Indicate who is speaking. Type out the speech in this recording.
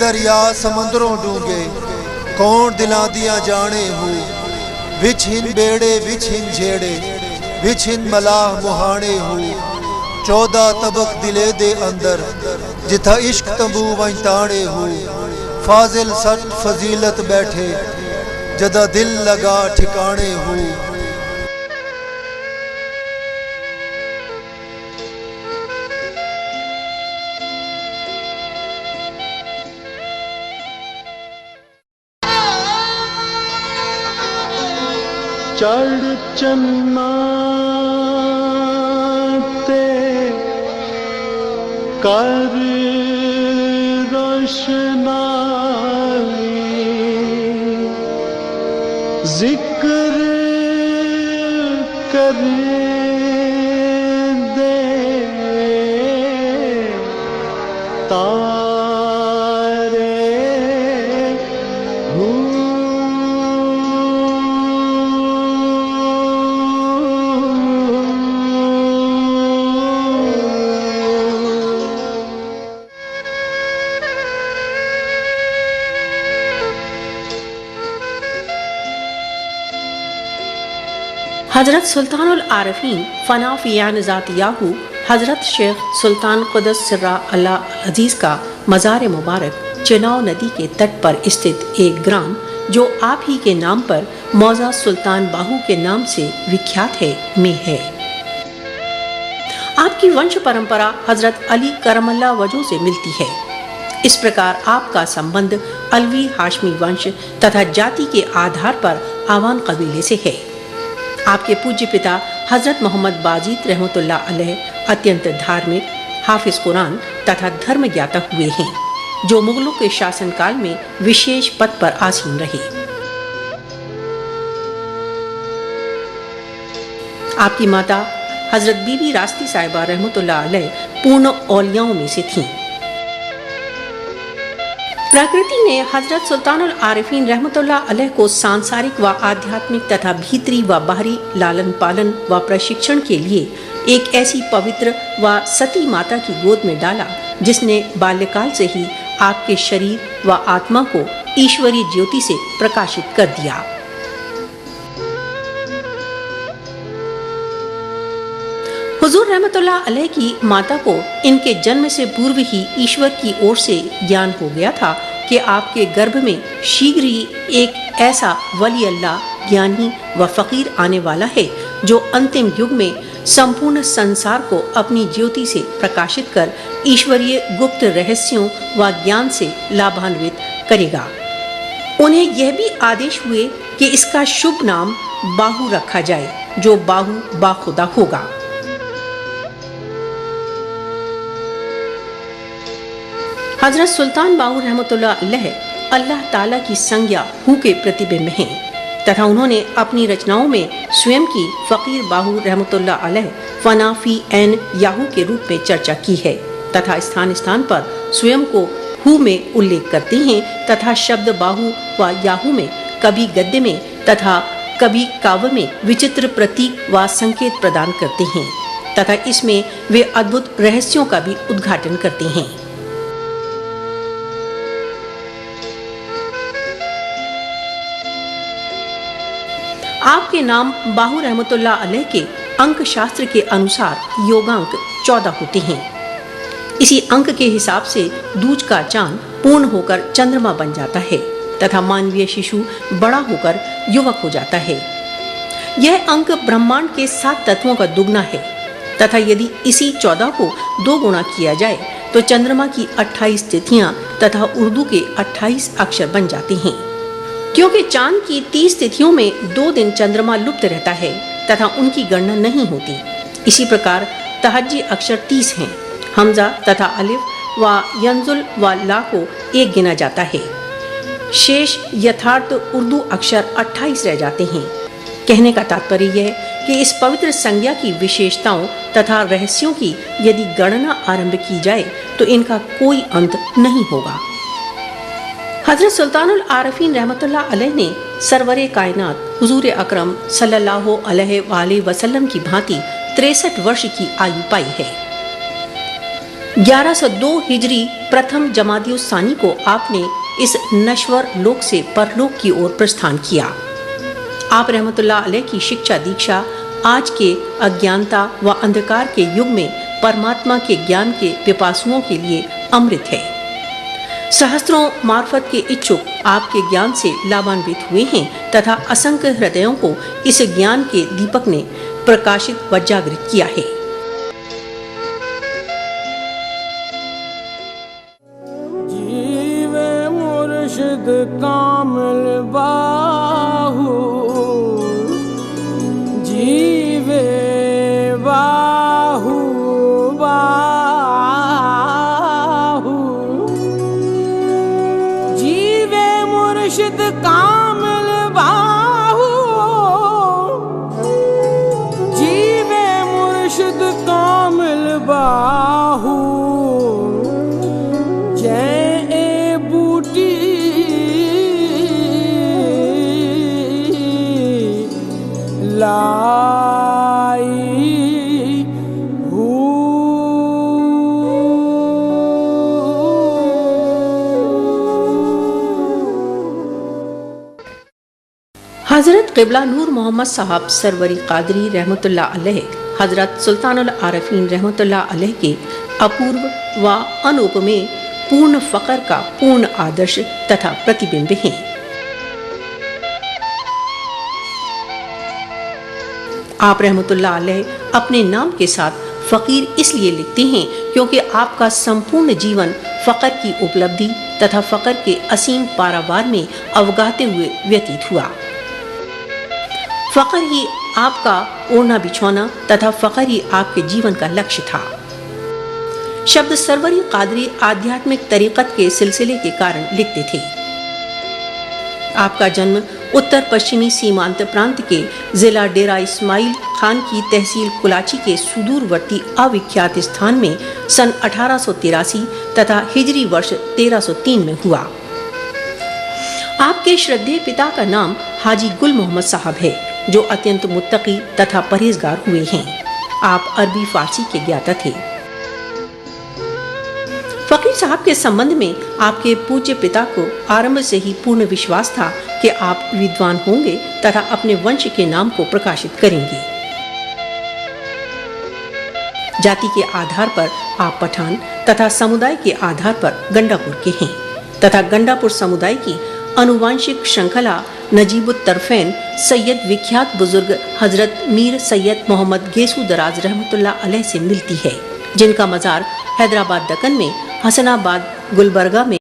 Speaker 1: दरिया समंदरों डूंगे कौन दिला दिया जाने हो, विच हिन बेड़े विच हिन झेड़े विच हिन मलाह मुहाने हो। 14 तबक दिले दे अंदर जिथा इश्क तंबू वहीं ताड़े हो, फाजिल सट फजीलत बैठे जदा दिल लगा ठिकाने हो।
Speaker 2: चढ़ चन्ना ते कर रोशनाई, जिक्र करे दे
Speaker 3: हज़रत सुल्तानुल आरफीन फनाफियान ज़ातियाहू हज़रत शेख सुल्तान क़ुद्दस सिर्रा अल्लाह अज़ीज़ का मज़ार मुबारक चिनाव नदी के तट पर स्थित एक ग्राम जो आप ही के नाम पर मौज़ा सुल्तान बाहू के नाम से विख्यात है में है। आपकी वंश परंपरा हज़रत अली करमल्ला वजह से मिलती है। इस प्रकार आपका संबंध अलवी हाशमी वंश तथा जाति के आधार पर आवान कबीले से है। आपके पूज्य पिता हजरत मोहम्मद बाजिद रहमतुल्लाह अलैह अत्यंत धार्मिक, हाफिज कुरान तथा धर्म ज्ञाता हुए हैं, जो मुगलों के शासनकाल में विशेष पद पर आसीन रहे। आपकी माता हजरत बीबी रास्ती साहिबा रहमतुल्लाह अलैह पूर्ण औलियाओं में से थीं। प्रकृति ने हजरत सुल्तानुल आरिफीन रहमतुल्लाह अलैह को सांसारिक व आध्यात्मिक तथा भीतरी व बाहरी लालन पालन व प्रशिक्षण के लिए एक ऐसी पवित्र व सती माता की गोद में डाला, जिसने बाल्यकाल से ही आपके शरीर व आत्मा को ईश्वरीय ज्योति से प्रकाशित कर दिया। हुजूर रहमतुल्लाह अलैह की माता को इनके जन्म से पूर्व ही ईश्वर की ओर से ज्ञान हो गया था कि आपके गर्भ में शीघ्र ही एक ऐसा वली अल्लाह ज्ञानी व फकीर आने वाला है, जो अंतिम युग में संपूर्ण संसार को अपनी ज्योति से प्रकाशित कर ईश्वरीय गुप्त रहस्यों व ज्ञान से लाभान्वित करेगा। उन्हें यह भी आदेश हुए कि इसका शुभ नाम बाहू रखा जाए, जो बाहू बाखुदा होगा। हजरत सुल्तान बाहू रहमतुल्लाह अलैह अल्लाह ताला की संज्ञा हु के प्रतिबिंब हैं तथा उन्होंने अपनी रचनाओं में स्वयं की फकीर बाहू रहमतुल्लाह अलैह फनाफी एन याहू के रूप में चर्चा की है तथा स्थान स्थान पर स्वयं को हु में उल्लेख करती हैं तथा शब्द बाहू व याहू में कभी गद्य में तथा कभी काव्य में विचित्र प्रतीक व संकेत प्रदान करते हैं तथा इसमें वे अद्भुत रहस्यों का भी उद्घाटन करते हैं। आपके नाम बाहू रहमतुल्लाह अलैह के अंक शास्त्र के अनुसार योगांक 14 होते हैं। इसी अंक के हिसाब से दूज का चांद पूर्ण होकर चंद्रमा बन जाता है तथा मानवीय शिशु बड़ा होकर युवक हो जाता है। यह अंक ब्रह्मांड के 7 तत्वों का दुगना है तथा यदि इसी 14 को 2 गुणा किया जाए तो चंद्रमा की 28 तिथियां तथा उर्दू के 28 अक्षर बन जाते हैं। क्योंकि चांद की 30 तिथियों में 2 दिन चंद्रमा लुप्त रहता है तथा उनकी गणना नहीं होती। इसी प्रकार तहज्जी अक्षर 30 हैं। हमजा तथा अलिफ व यंजुल व ला को 1 गिना जाता है। शेष यथार्थ उर्दू अक्षर 28 रह जाते हैं। कहने का तात्पर्य यह कि इस पवित्र संज्ञा की विशेषताओं तथा रहस्यों की यदि गणना आरंभ की जाए तो इनका कोई अंत नहीं होगा। हजरत सुल्तानुल आरफीन रहमतुल्लाह अलैह ने सरवरे कायनात हुजूर अकरम सल्लल्लाहु अलैहि वसल्लम की भांति 63 वर्ष की आयु पाई है। 1102 हिजरी प्रथम जमादी उस-सानी को आपने इस नश्वर लोक से परलोक की ओर प्रस्थान किया। आप रहमतुल्लाह अलैह की शिक्षा दीक्षा आज के अज्ञानता व अंधकार के युग में परमात्मा के ज्ञान के पिपासुओं के लिए अमृत है। सहस्त्रों मार्फत के इच्छुक आपके ज्ञान से लाभान्वित हुए हैं तथा असंख्य हृदयों को इस ज्ञान के दीपक ने प्रकाशित व जागृत किया है।
Speaker 4: जीवे मुर्शिद कामिल बाहू, जीवे बाहू बाहू, जीवे मुर्शिद कामिल बाहू, जीवे मुर्शिद कामिल बाहू, जय ए बूटी लाई हूँ।
Speaker 3: हजरत क़िबला नूर मोहम्मद साहब सरवरी कादरी रहमतुल्लाह अलैह हजरत सुल्तानुल आरफीन रहमतुल्लाह अलैह के अपूर्व व अनुपमेय पूर्ण फकर का पूर्ण आदर्श तथा प्रतिबिंब हैं। आप रहमतुल्लाह अलैह अपने नाम के साथ फकीर इसलिए लिखते हैं क्योंकि आपका संपूर्ण जीवन फकर की उपलब्धि तथा फकर के असीम पारावार में अवगाहते हुए व्यतीत हुआ। फकर ही आपका ओढ़ना बिछौना तथा फकर ही आपके जीवन का लक्ष्य था। शब्द सरवरी कादरी आध्यात्मिक तरीकत के सिलसिले के कारण लिखते थे। आपका जन्म उत्तर पश्चिमी सीमांत प्रांत के जिला डेरा इस्माइल खान की तहसील कुलाची के सुदूरवर्ती अविख्यात स्थान में सन 1883 तथा हिजरी वर्ष 1303 में हुआ। आपके श्रद्धेय पिता का नाम हाजी गुल मोहम्मद साहब है, जो अत्यंत मुत्तकी तथा परहेजगार हुए हैं। आप अरबी फारसी के ज्ञाता थे। फकीर साहब के संबंध में आपके पूज्य पिता को आरंभ से ही पूर्ण विश्वास था कि आप विद्वान होंगे तथा अपने वंश के नाम को प्रकाशित करेंगे। जाति के आधार पर आप पठान तथा समुदाय के आधार पर गंडापुर के हैं तथा गंडापुर समुदाय की अनुवांशिक श्रृंखला नजीबुत तरफैन सैयद विख्यात बुजुर्ग हजरत मीर सैयद मोहम्मद गेसू दराज रहमतुल्लाह अलैह से मिलती है, जिनका मजार हैदराबाद दक्कन में, हसनाबाद, गुलबर्गा में